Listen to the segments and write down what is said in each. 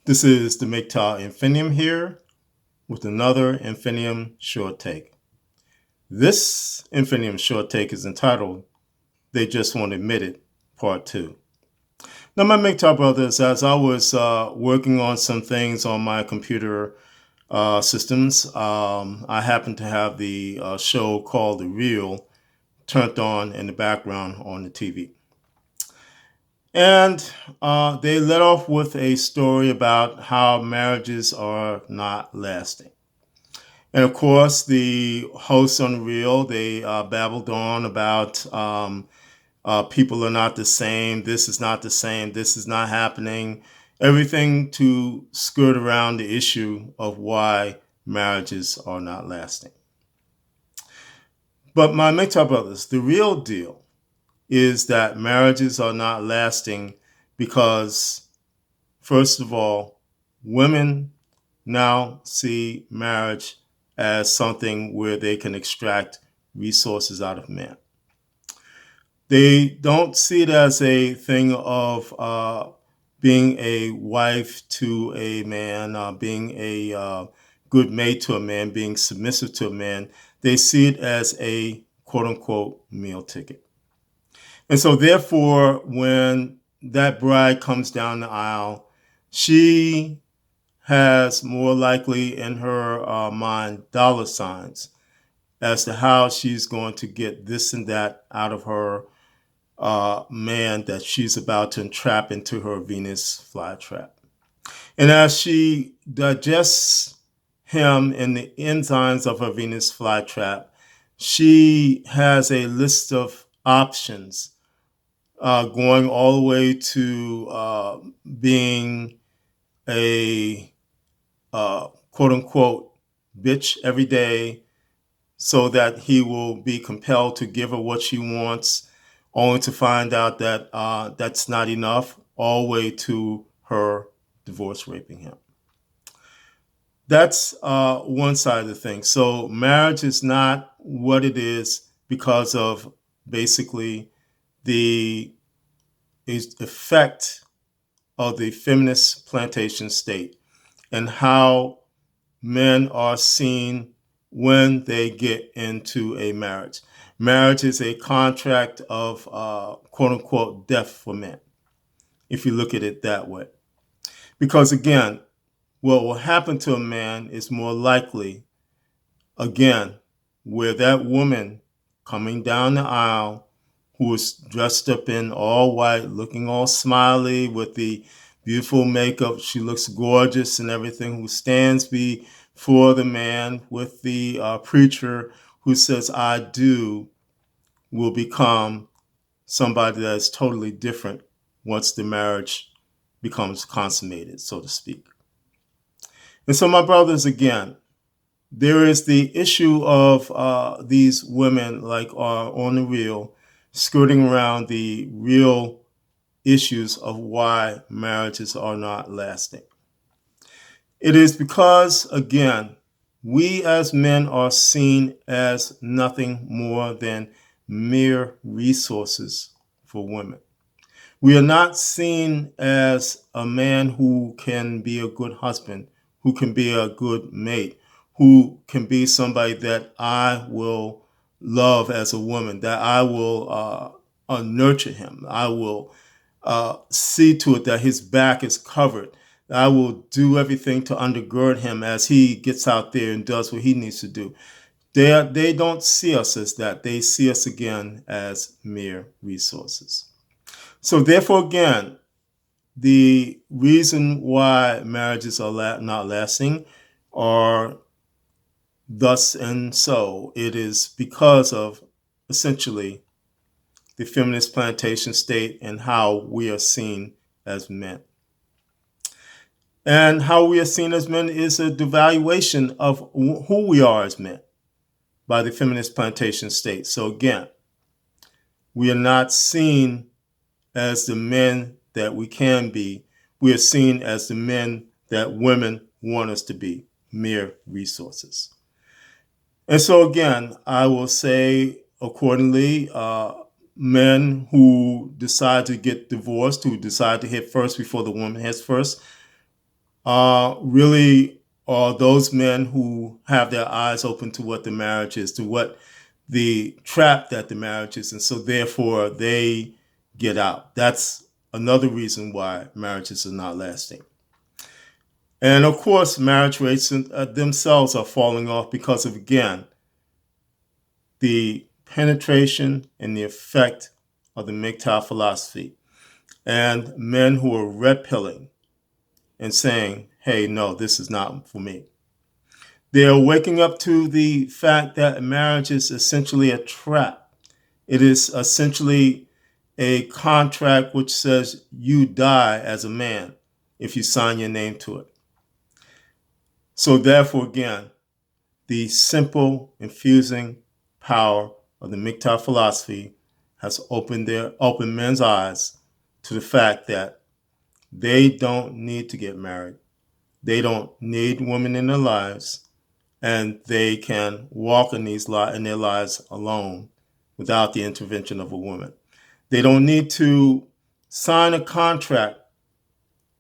This is the MGTOW Infinium here with another Infinium short take. This Infinium short take is entitled They Just Won't Admit It, Part 2. Now, my MGTOW brothers, as I was working on some things on my computer systems, I happened to have the show called The Real turned on in the background on the TV. And they let off with a story about how marriages are not lasting. And of course, the hosts on the Real, they babbled on about people are not the same, this is not the same, this is not happening, everything to skirt around the issue of why marriages are not lasting. But my MGTOW brothers, the real deal is that marriages are not lasting because, first of all, women now see marriage as something where they can extract resources out of men. They don't see it as a thing of being a wife to a man, being a good mate to a man, being submissive to a man. They see it as a quote unquote meal ticket. And so, therefore, when that bride comes down the aisle, she has more likely in her mind dollar signs as to how she's going to get this and that out of her man that she's about to entrap into her Venus flytrap. And as she digests him in the enzymes of her Venus flytrap, she has a list of options going all the way to being a quote unquote bitch every day so that he will be compelled to give her what she wants, only to find out that that's not enough, all the way to her divorce raping him. That's one side of the thing. So marriage is not what it is because of basically the effect of the feminist plantation state and how men are seen when they get into a marriage. Marriage is a contract of quote unquote death for men, if you look at it that way. Because again, what will happen to a man is more likely, again, where that woman coming down the aisle who is dressed up in all white, looking all smiley with the beautiful makeup, she looks gorgeous and everything, who stands before the man with the preacher who says, I do, will become somebody that is totally different once the marriage becomes consummated, so to speak. And so, my brothers, again, there is the issue of these women like are on the Real, skirting around the real issues of why marriages are not lasting. It is because, again, we as men are seen as nothing more than mere resources for women. We are not seen as a man who can be a good husband, who can be a good mate, who can be somebody that I will love as a woman, that I will nurture him. I will see to it that his back is covered. I will do everything to undergird him as he gets out there and does what he needs to do. They don't see us as that. They see us again as mere resources. So therefore, again, the reason why marriages are not lasting are thus and so. It is because of essentially the feminist plantation state and how we are seen as men. And how we are seen as men is a devaluation of who we are as men by the feminist plantation state. So again, we are not seen as the men that we can be. We are seen as the men that women want us to be, mere resources. And so again, I will say accordingly, men who decide to get divorced, who decide to hit first before the woman hits first, really are those men who have their eyes open to what the marriage is, to what the trap that the marriage is, and so therefore they get out. That's another reason why marriages are not lasting. And of course, marriage rates themselves are falling off because of, again, the penetration and the effect of the MGTOW philosophy, and men who are red pilling and saying, hey, no, this is not for me. They're waking up to the fact that marriage is essentially a trap. It is essentially a contract which says you die as a man if you sign your name to it. So therefore, again, the simple, infusing power of the MGTOW philosophy has opened men's eyes to the fact that they don't need to get married. They don't need women in their lives, and they can walk in their lives alone without the intervention of a woman. They don't need to sign a contract.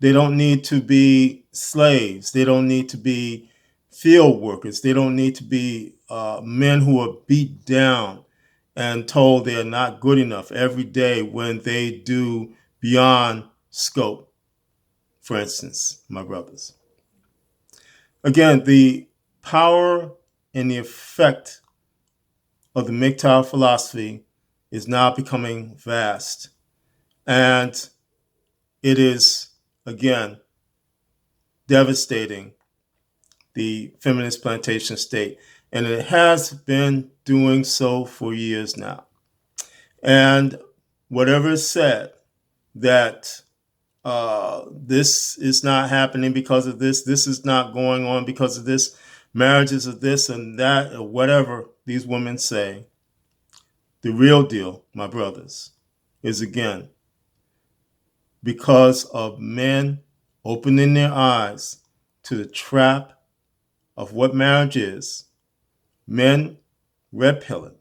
They don't need to be slaves. They don't need to be field workers. They don't need to be men who are beat down and told they're not good enough every day when they do beyond scope, for instance, my brothers. Again, the power and the effect of the MGTOW philosophy is now becoming vast. And it is, again, devastating the feminist plantation state. And it has been doing so for years now. And whatever is said that this is not happening because of this is not going on because of this, marriages of this and that, or whatever these women say, the real deal, my brothers, is again because of men opening their eyes to the trap of what marriage is, men red pilling,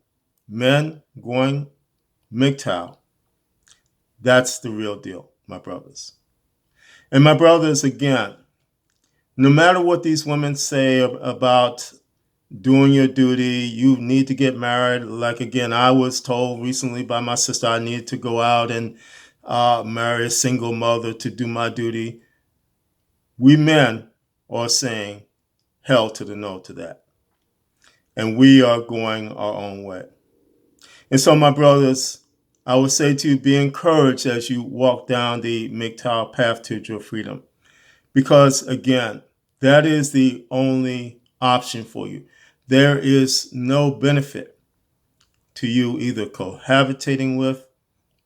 men going MGTOW. That's the real deal, my brothers. And my brothers, again, no matter what these women say about doing your duty, you need to get married. Like, again, I was told recently by my sister I needed to go out and marry a single mother to do my duty. We men are saying hell to the no to that. And we are going our own way. And so, my brothers, I would say to you, be encouraged as you walk down the MGTOW path to your freedom. Because, again, that is the only option for you. There is no benefit to you either cohabitating with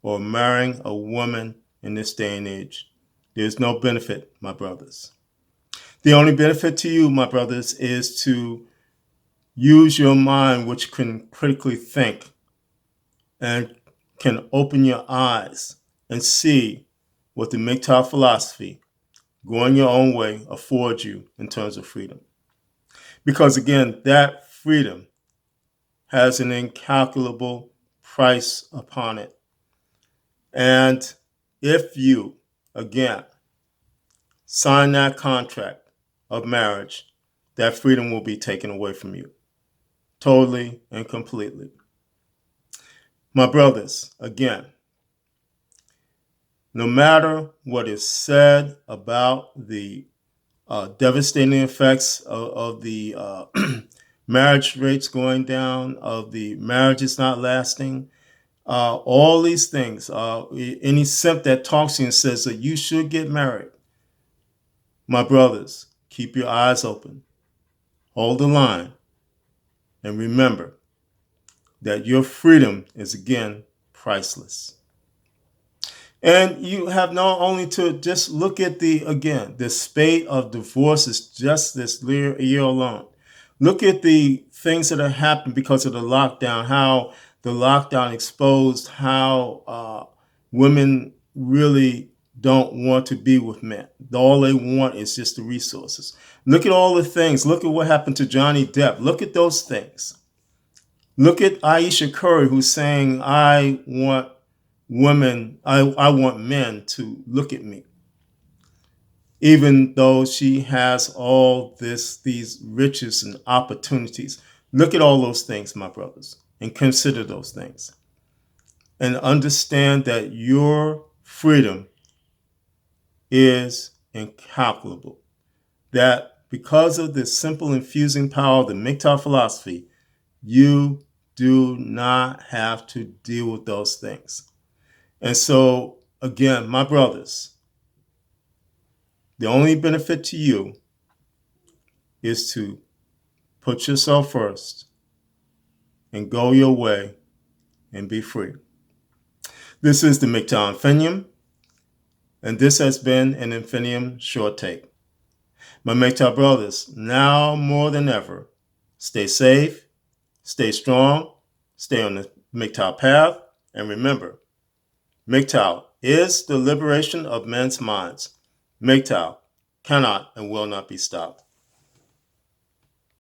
or marrying a woman in this day and age. There's no benefit, my brothers. The only benefit to you, my brothers, is to use your mind, which can critically think and can open your eyes and see what the MGTOW philosophy, going your own way, affords you in terms of freedom. Because again, that freedom has an incalculable price upon it. And if you, again, sign that contract of marriage, that freedom will be taken away from you, totally and completely. My brothers, again, no matter what is said about the devastating effects of the marriage rates going down, of the marriages not lasting, all these things, any simp that talks to you and says that you should get married, my brothers, keep your eyes open, hold the line, and remember that your freedom is, again, priceless. And you have not only to just look at the spate of divorces just this year alone. Look at the things that have happened because of the lockdown, how the lockdown exposed how women really don't want to be with men. All they want is just the resources. Look at all the things. Look at what happened to Johnny Depp. Look at those things. Look at Aisha Curry, who's saying, I want men to look at me. even though she has all these riches and opportunities. Look at all those things, my brothers, and consider those things. And understand that your freedom is incalculable. That because of the simple infusing power of the MGTOW philosophy, you do not have to deal with those things. And so, again, my brothers, the only benefit to you is to put yourself first and go your way and be free. This is the MGTOW Infinium, and this has been an Infinium short take. My MGTOW brothers, now more than ever, stay safe, stay strong, stay on the MGTOW path, and remember, MGTOW is the liberation of men's minds. MGTOW cannot and will not be stopped.